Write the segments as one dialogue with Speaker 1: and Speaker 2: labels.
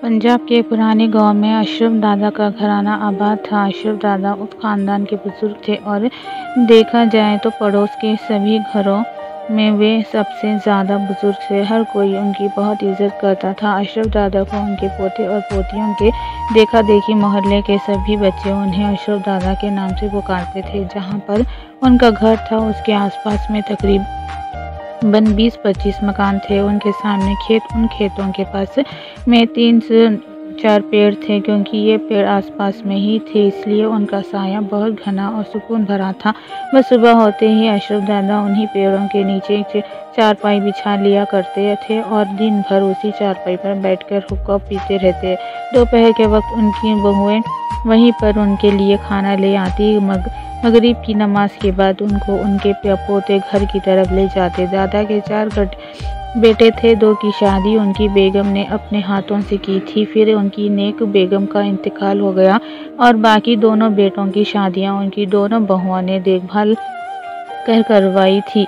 Speaker 1: पंजाब के पुराने गांव में अशरफ दादा का घराना आबाद था। अशरफ दादा उस खानदान के बुजुर्ग थे और देखा जाए तो पड़ोस के सभी घरों में वे सबसे ज़्यादा बुजुर्ग थे। हर कोई उनकी बहुत इज्जत करता था। अशरफ दादा को उनके पोते और पोतियों के देखा देखी मोहल्ले के सभी बच्चे उन्हें अशरफ दादा के नाम से पुकारते थे। जहाँ पर उनका घर था उसके आसपास में तकरीबन 20-25 मकान थे। उनके सामने खेत, उन खेतों के पास में 3 से 4 पेड़ थे। क्योंकि ये पेड़ आसपास में ही थे इसलिए उनका साया बहुत घना और सुकून भरा था। बस सुबह होते ही अशरफ दादा उन्हीं पेड़ों के नीचे चारपाई बिछा लिया करते थे और दिन भर उसी चारपाई पर बैठकर हुक्का पीते रहते। दोपहर के वक्त उनकी बहुएं वहीं पर उनके लिए खाना ले आती। मगरिब की नमाज के बाद उनको उनके पोते घर की तरफ ले जाते। दादा के 4 बेटे थे। 2 की शादी उनकी बेगम ने अपने हाथों से की थी। फिर उनकी नेक बेगम का इंतकाल हो गया और बाकी दोनों बेटों की शादियां उनकी दोनों बहुओं ने देखभाल कर करवाई थी।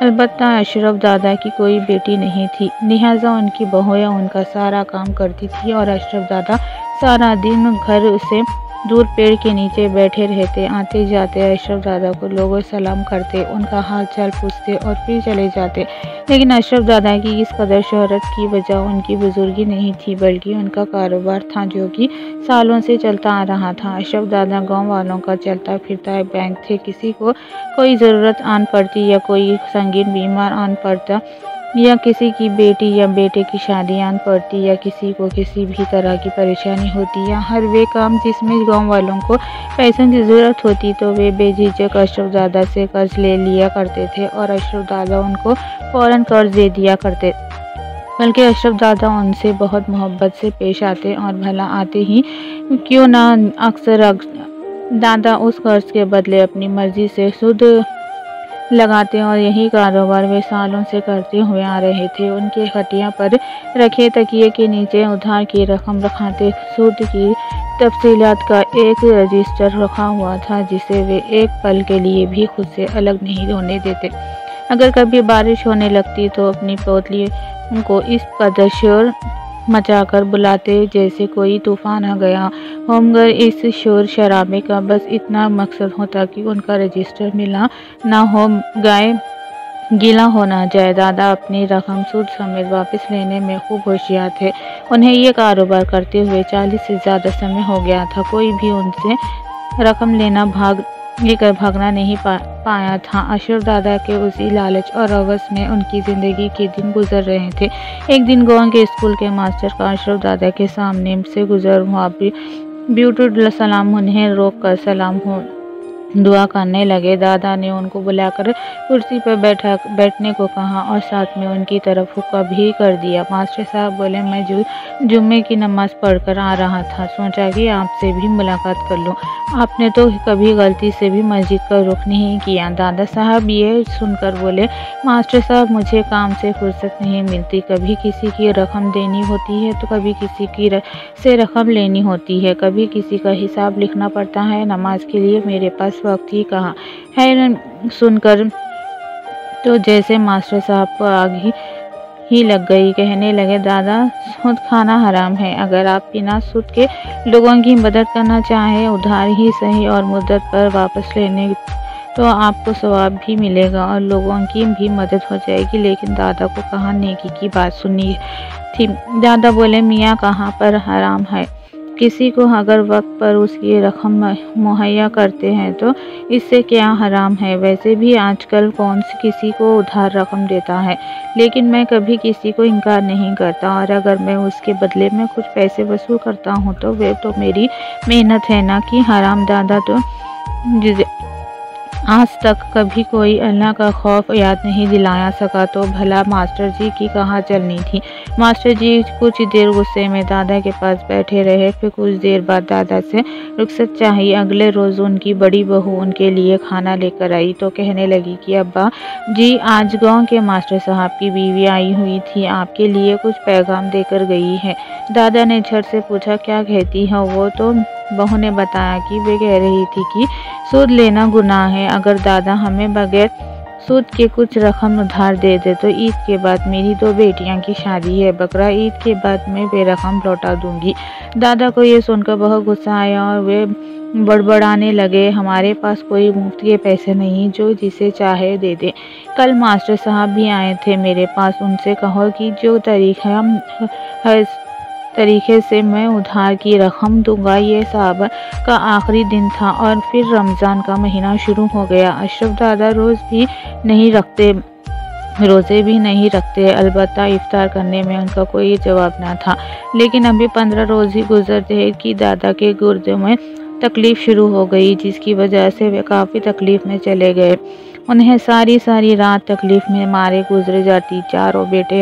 Speaker 1: अलबत्ता अशरफ दादा की कोई बेटी नहीं थी, लिहाजा उनकी बहुएं उनका सारा काम करती थी और अशरफ दादा सारा दिन घर से दूर पेड़ के नीचे बैठे रहते। आते जाते अशरफ दादा को लोग सलाम करते, उनका हाल चाल पूछते और फिर चले जाते। लेकिन अशरफ दादा की इस कदर शोहरत की वजह उनकी बुजुर्गी नहीं थी बल्कि उनका कारोबार था जो कि सालों से चलता आ रहा था। अशरफ दादा गांव वालों का चलता फिरता एक बैंक थे। किसी को कोई ज़रूरत आन पड़ती या कोई संगीन बीमार आन पड़ता या किसी की बेटी या बेटे की शादी आन पड़ती या किसी को किसी भी तरह की परेशानी होती या हर वे काम जिसमें गांव वालों को पैसों की ज़रूरत होती तो वे बेझिझक अशरफ दादा से कर्ज ले लिया करते थे और अशरफ दादा उनको फ़ौरन कर्ज दे दिया करते। बल्कि अशरफ दादा उनसे बहुत मोहब्बत से पेश आते और भला आते ही क्यों ना अक्सर दादा उस कर्ज के बदले अपनी मर्जी से सूद लगाते और यही कारोबार वे सालों से करते हुए आ रहे थे। उनके खटिया पर रखे तकिए के नीचे उधार की रकम रखाते सूद की तफसीलात का एक रजिस्टर रखा हुआ था जिसे वे एक पल के लिए भी खुद से अलग नहीं होने देते। अगर कभी बारिश होने लगती तो अपनी पोतली उनको इस कदर शोर मचाकर बुलाते जैसे कोई तूफान आ गया हो, मगर इस शोर शराबे का बस इतना मकसद होता कि उनका रजिस्टर मिला ना हो, गाय गीला हो ना जाए। दादा अपनी रकम सूद समेत वापस लेने में खूब होशियार थे। उन्हें ये कारोबार करते हुए 40 से ज़्यादा समय हो गया था। कोई भी उनसे रकम लेकर भागना नहीं पाया था। अशरफ दादा के उसी लालच और रवस में उनकी ज़िंदगी के दिन गुजर रहे थे। एक दिन गांव के स्कूल के मास्टर का अशरफ दादा के सामने से गुजर हुआ। ब्यूटी सलाम उन्हें रोक कर सलाम हो दुआ करने लगे। दादा ने उनको बुलाकर कुर्सी पर बैठने को कहा और साथ में उनकी तरफ हुक्का भी कर दिया। मास्टर साहब बोले, मैं जुम्मे की नमाज़ पढ़कर आ रहा था, सोचा कि आपसे भी मुलाकात कर लूं। आपने तो कभी गलती से भी मस्जिद का रुख नहीं किया। दादा साहब ये सुनकर बोले, मास्टर साहब मुझे काम से फुर्सत नहीं मिलती। कभी किसी की रकम देनी होती है तो कभी किसी की से रकम लेनी होती है, कभी किसी का हिसाब लिखना पड़ता है। नमाज के लिए मेरे पास वक्त ही कहाँ है। सुनकर तो जैसे मास्टर साहब को आग ही लग गई। कहने लगे, दादा सूद खाना हराम है। अगर आप बिना सूद के लोगों की मदद करना चाहें, उधार ही सही और मुद्दत पर वापस लेने, तो आपको सवाब भी मिलेगा और लोगों की भी मदद हो जाएगी। लेकिन दादा को कहाँ नेकी की बात सुनी थी। दादा बोले, मियाँ कहाँ पर हराम है। किसी को अगर वक्त पर उसकी रकम मुहैया करते हैं तो इससे क्या हराम है। वैसे भी आजकल कौन सी किसी को उधार रकम देता है। लेकिन मैं कभी किसी को इनकार नहीं करता और अगर मैं उसके बदले में कुछ पैसे वसूल करता हूँ तो वे तो मेरी मेहनत है ना कि हराम। दादा तो आज तक कभी कोई अल्लाह का खौफ याद नहीं दिलाया सका तो भला मास्टर जी की कहाँ चलनी थी। मास्टर जी कुछ देर गुस्से में दादा के पास बैठे रहे। फिर कुछ देर बाद दादा से रुखसत चाहिए। अगले रोज़ उनकी बड़ी बहू उनके लिए खाना लेकर आई तो कहने लगी कि अब्बा जी, आज गांव के मास्टर साहब की बीवी आई हुई थी, आपके लिए कुछ पैगाम देकर गई है। दादा ने झट से पूछा, क्या कहती है वो। तो बहू ने बताया कि वे कह रही थी कि सूद लेना गुनाह है। अगर दादा हमें बगैर सूद के कुछ रकम उधार दे दे तो ईद के बाद मेरी 2 बेटियां की शादी है, बकरा ईद के बाद मैं वे रकम लौटा दूंगी। दादा को ये सुनकर बहुत गुस्सा आया और वे बड़बड़ाने लगे, हमारे पास कोई मुफ्त के पैसे नहीं जो जिसे चाहे दे दे। कल मास्टर साहब भी आए थे मेरे पास, उनसे कहो कि जो तरीके से मैं उधार की रकम दूंगा। ये साहब का आखिरी दिन था और फिर रमज़ान का महीना शुरू हो गया। अशरफ दादा रोज़े भी नहीं रखते, अलबत्ता इफ्तार करने में उनका कोई जवाब न था। लेकिन अभी 15 रोज़ ही गुजरते कि दादा के गुर्दे में तकलीफ़ शुरू हो गई, जिसकी वजह से वे काफ़ी तकलीफ़ में चले गए। उन्हें सारी रात तकलीफ़ में मारे गुजर जाती। चारों बेटे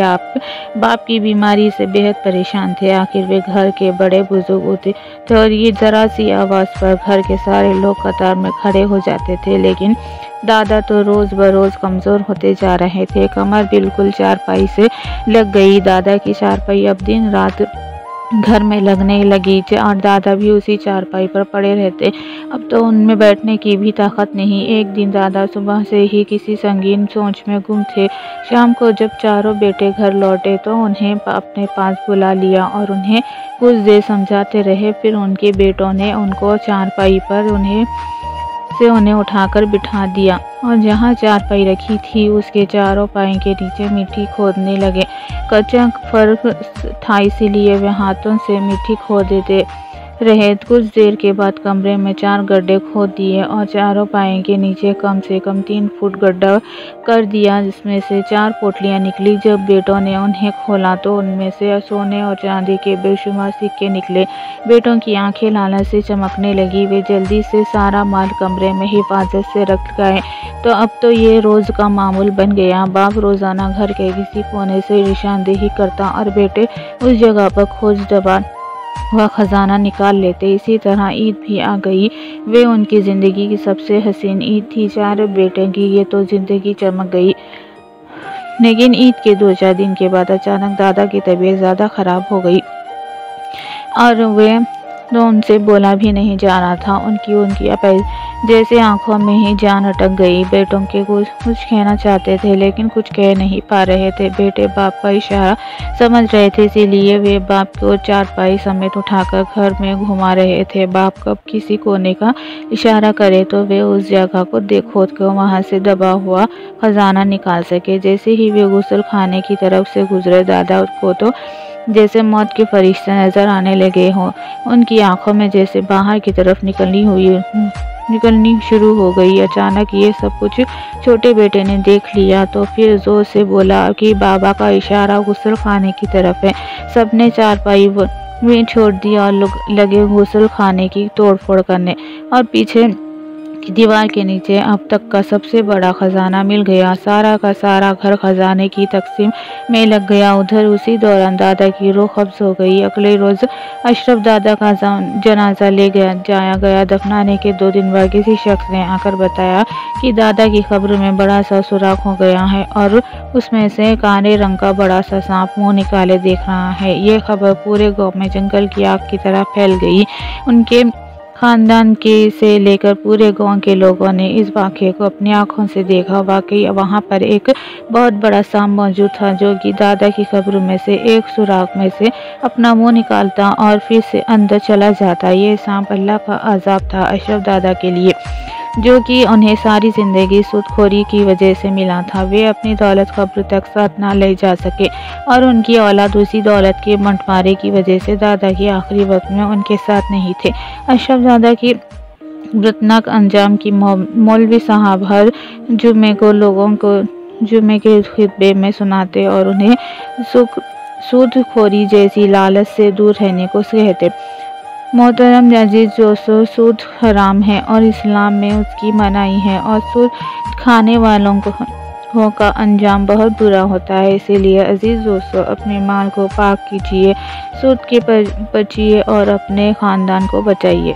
Speaker 1: बाप की बीमारी से बेहद परेशान थे। आखिर वे घर के बड़े बुजुर्ग होते थे और ये ज़रा सी आवाज़ पर घर के सारे लोग कतार में खड़े हो जाते थे। लेकिन दादा तो रोज़ बरोज़ कमज़ोर होते जा रहे थे। कमर बिल्कुल चारपाई से लग गई। दादा की चारपाई अब दिन रात घर में लगने लगी और दादा भी उसी चारपाई पर पड़े रहते। अब तो उनमें बैठने की भी ताकत नहीं। एक दिन दादा सुबह से ही किसी संगीन सोच में गुम थे। शाम को जब चारों बेटे घर लौटे तो उन्हें अपने पास बुला लिया और उन्हें कुछ देर समझाते रहे। फिर उनके बेटों ने उनको चारपाई पर उन्हें उठाकर बिठा दिया और जहाँ चारपाई रखी थी उसके चारों पाई के नीचे मिट्टी खोदने लगे। कच्चा फर्श था, इसीलिए वे हाथों से मिट्टी खोद देते रहे। कुछ देर के बाद कमरे में 4 गड्ढे खोद दिए और चारों पाए के नीचे कम से कम 3 फुट गड्ढा कर दिया, जिसमें से 4 पोटलियां निकली। जब बेटों ने उन्हें खोला तो उनमें से सोने और चांदी के बेशुमार सिक्के निकले। बेटों की आंखें लालच से चमकने लगी। वे जल्दी से सारा माल कमरे में हिफाजत से रख गए। तो अब तो ये रोज़ का मामूल बन गया। बाप रोज़ाना घर के किसी कोने से निशानदेही करता और बेटे उस जगह पर खोज दबा वह खजाना निकाल लेते। इसी तरह ईद भी आ गई। वे उनकी ज़िंदगी की सबसे हसीन ईद थी। 4 बेटे की ये तो ज़िंदगी चमक गई। लेकिन ईद के 2-4 दिन के बाद अचानक दादा की तबीयत ज़्यादा ख़राब हो गई और वे तो उनसे बोला भी नहीं जा रहा था। उनकी जैसे आंखों में ही जान अटक गई। बेटों के कुछ कहना चाहते थे लेकिन कुछ कह नहीं पा रहे थे। बेटे बाप का इशारा समझ रहे थे, इसीलिए वे बाप को चारपाई समेत उठाकर घर में घुमा रहे थे। बाप कब किसी कोने का इशारा करे तो वे उस जगह को खोद कर वहाँ से दबा हुआ खजाना निकाल सके। जैसे ही वे गुस्ल खाने की तरफ से गुजरे, दादा को तो जैसे मौत के फरिश्ते नजर आने लगे हों। उनकी आंखों में जैसे बाहर की तरफ निकलनी शुरू हो गई। अचानक ये सब कुछ छोटे बेटे ने देख लिया तो फिर जोर से बोला कि बाबा का इशारा गुस्ल खाने की तरफ है। सबने चारपाई में छोड़ दिया और लगे गुस्ल खाने की तोड़फोड़ करने। और पीछे की दीवार के नीचे अब तक का सबसे बड़ा खजाना मिल गया। सारा का सारा घर खजाने की तकसीम में लग गया। उधर उसी दौरान दादा की रूह कब्ज हो गई। अगले रोज अशरफ दादा का जनाजा जाया गया। दफनाने के 2 दिन बाद किसी शख्स ने आकर बताया कि दादा की कब्र में बड़ा सा सुराख हो गया है और उसमें से काले रंग का बड़ा सा सांप मुंह निकाले देख रहा है। ये खबर पूरे गांव में जंगल की आग की तरह फैल गई। उनके खानदान के से लेकर पूरे गांव के लोगों ने इस वाक़े को अपनी आंखों से देखा। वाकई वहां पर एक बहुत बड़ा सांप मौजूद था जो कि दादा की कब्र में से एक सुराख में से अपना मुंह निकालता और फिर से अंदर चला जाता। ये सांप अल्लाह का अज़ाब था अशरफ दादा के लिए, जो कि उन्हें सारी ज़िंदगी सूदखोरी की वजह से मिला था। वे अपनी दौलत कब्र तक साथ ना ले जा सके और उनकी औलाद उसी दौलत के बंटवारे की वजह से दादा की आखिरी वक्त में उनके साथ नहीं थे। अशरफ दादा की दर्दनाक अंजाम की मौलवी साहब हर जुमे को लोगों को जुमे के खुतबे में सुनाते और उन्हें सूदखोरी जैसी लालच से दूर रहने को कहते। मोहतरम अजीज दोस्तों, सूद हराम है और इस्लाम में उसकी मनाही है और सूद खाने वालों का अंजाम बहुत बुरा होता है। इसीलिए अजीज दोस्तों, अपने माल को पाक कीजिए, सूद के बचिए और अपने ख़ानदान को बचाइए।